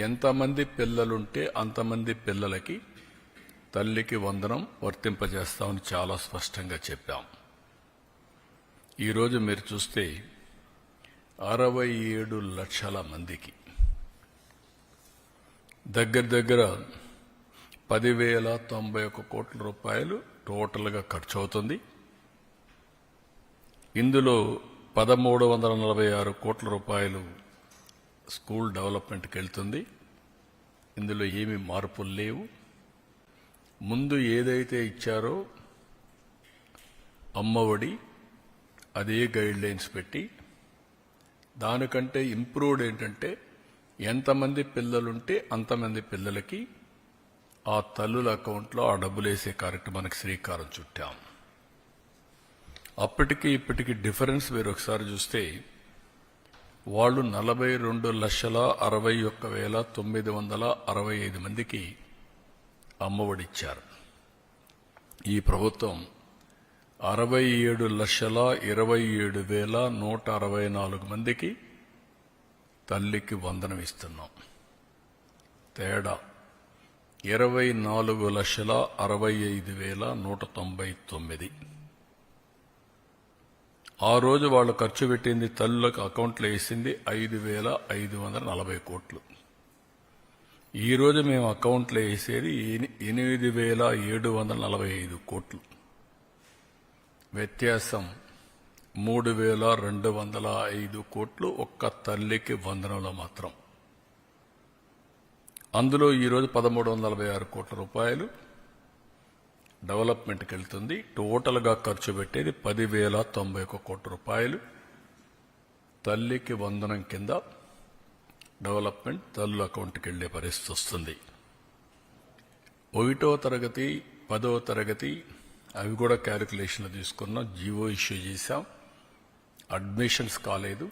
ఎంతమంది పిల్లలుంటే అంతమంది పిల్లలకి తల్లికి వందనం వర్తింపజేస్తామని చాలా స్పష్టంగా చెప్పాం. ఈరోజు మీరు చూస్తే 67 లక్షల మందికి దగ్గర 10,091 కోట్ల రూపాయలు టోటల్గా ఖర్చు అవుతుంది. ఇందులో 1,346 కోట్ల రూపాయలు స్కూల్ డెవలప్మెంట్కి వెళ్తుంది. ఇందులో ఏమీ మార్పులు లేవు. ముందు ఏదైతే ఇచ్చారో అమ్మఒడి అదే గైడ్ లైన్స్ పెట్టి దానికంటే ఇంప్రూవ్డ్ ఏంటంటే ఎంతమంది పిల్లలుంటే అంతమంది పిల్లలకి ఆ తల్లుల అకౌంట్లో ఆ డబ్బులు వేసే కార్యక్రమానికి శ్రీకారం చుట్టాం. అప్పటికి ఇప్పటికి డిఫరెన్స్ మీరు ఒకసారి చూస్తే వాళ్ళు 42,61,965 మందికి అమ్మఒడిచ్చారు. ఈ ప్రభుత్వం 67,27,164 మందికి తల్లికి వందనం ఇస్తున్నాం. తేడా 24,65,199. ఆ రోజు వాళ్ళు ఖర్చు పెట్టింది తల్లులకు అకౌంట్లో వేసింది 5,540 కోట్లు. ఈ రోజు మేము అకౌంట్లో వేసేది 8,745 కోట్లు. వ్యత్యాసం 3,205 కోట్లు ఒక్క తల్లికి వందనంలో మాత్రం. అందులో ఈరోజు 1,346 కోట్ల రూపాయలు డెవలప్మెంట్కి వెళ్తుంది. టోటల్గా ఖర్చు పెట్టేది 10,091 కోట్ల రూపాయలు తల్లికి వందనం కింద డెవలప్మెంట్ తల్లుల అకౌంట్కి వెళ్లే పరిస్థితి వస్తుంది. 1వ తరగతి 10వ తరగతి అవి కూడా క్యాలిక్యులేషన్లు తీసుకున్నాం. జీవో ఇష్యూ చేశాం. అడ్మిషన్స్ కాలేదు.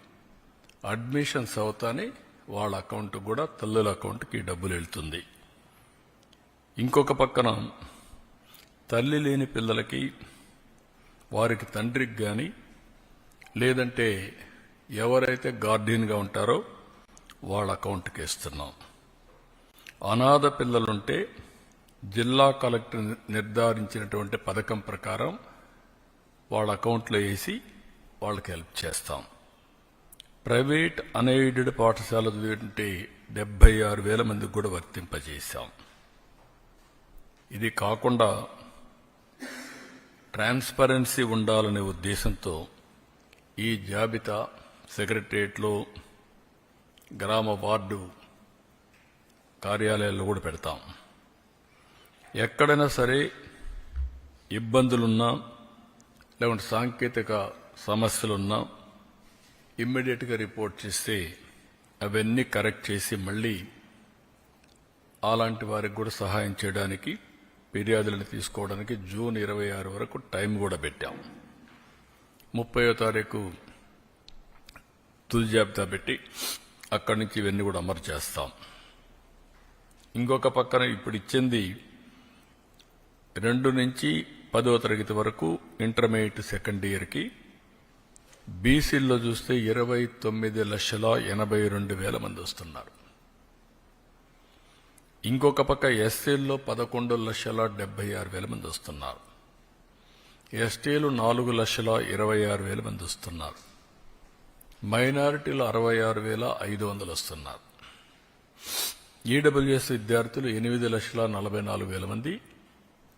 అడ్మిషన్స్ అవుతానే వాళ్ళ అకౌంట్ కూడా తల్లుల అకౌంట్కి డబ్బులు వెళ్తుంది. ఇంకొక పక్కన తల్లి లేని పిల్లలకి వారికి తండ్రికి కానీ లేదంటే ఎవరైతే గార్డియన్గా ఉంటారో వాళ్ళ అకౌంట్కి ఇస్తున్నాం. అనాథ పిల్లలుంటే జిల్లా కలెక్టర్ నిర్ధారించినటువంటి పథకం ప్రకారం వాళ్ళ అకౌంట్లో వేసి వాళ్ళకి హెల్ప్ చేస్తాం. ప్రైవేట్ అన్ఎయిడెడ్ పాఠశాల చదివింటే 76,000 మందికి కూడా వర్తింపజేశాం. ఇది కాకుండా ట్రాన్స్పరెన్సీ ఉండాలనే ఉద్దేశంతో ఈ జాబితా సెక్రటరియట్లో గ్రామ వార్డు కార్యాలయాల్లో కూడా పెడతాం. ఎక్కడైనా సరే ఇబ్బందులున్నా లేకుంటే సాంకేతిక సమస్యలున్నా ఇమ్మీడియట్గా రిపోర్ట్ చేస్తే అవన్నీ కరెక్ట్ చేసి మళ్ళీ అలాంటి వారికి కూడా సహాయం చేయడానికి ఫిర్యాదులను తీసుకోవడానికి జూన్ 26 వరకు టైం కూడా పెట్టాం. 30వ తారీఖు తుది జాబితా పెట్టి అక్కడి నుంచి ఇవన్నీ కూడా అమలు చేస్తాం. ఇంకొక పక్కన ఇప్పుడు ఇచ్చింది 2 నుంచి 10వ తరగతి వరకు ఇంటర్మీడియట్ సెకండ్ ఇయర్కి బీసీల్లో చూస్తే 29,82,000 మంది వస్తున్నారు. ఇంకొక పక్క ఎస్సీల్లో 11,76,000 మంది వస్తున్నారు. ఎస్టీలు 4,26,000 మంది వస్తున్నారు. మైనారిటీలు 66,500 వస్తున్నారు. ఈడబ్ల్యూఎస్ విద్యార్థులు 8,44,000 మంది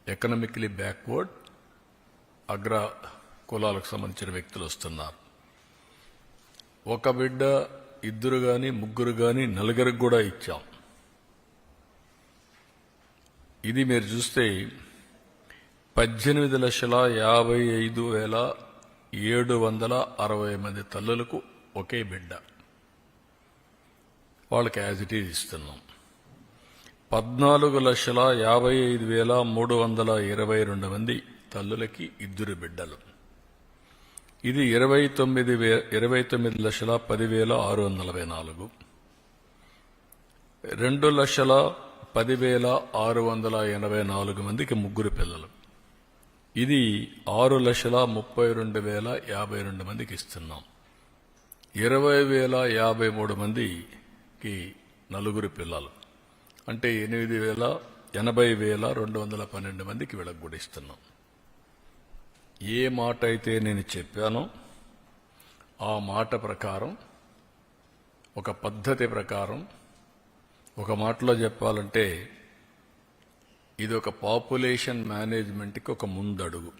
ఎకనామికలీ బ్యాక్వర్డ్ అగ్ర కులాలకు సంబంధించిన వ్యక్తులు వస్తున్నారు. ఒక బిడ్డ 2 గాని 3 గాని 4 కూడా ఇచ్చాం. ఇది మీరు చూస్తే 18,55,760 మంది తల్లులకు ఒకే బిడ్డ వాళ్ళకి యాజ్ ఇట్ ఈజ్ ఇస్తున్నాం. 14,55,322 మంది తల్లులకి 2 బిడ్డలు. ఇది 29,10,644. 2,10,684 మందికి 3 పిల్లలు. ఇది 6,32,052 మందికి ఇస్తున్నాం. 20,053 మందికి నలుగురు పిల్లలు అంటే 80,212 మందికి వీళ్ళకి కూడా ఇస్తున్నాం. ఏ మాట అయితే నేను చెప్పానో ఆ మాట ప్రకారం, ఒక పద్ధతి ప్రకారం, ఒక మాటలో చెప్పాలంటే ఇది ఒక పాపులేషన్ మేనేజ్మెంట్కి ఒక ముందడుగు.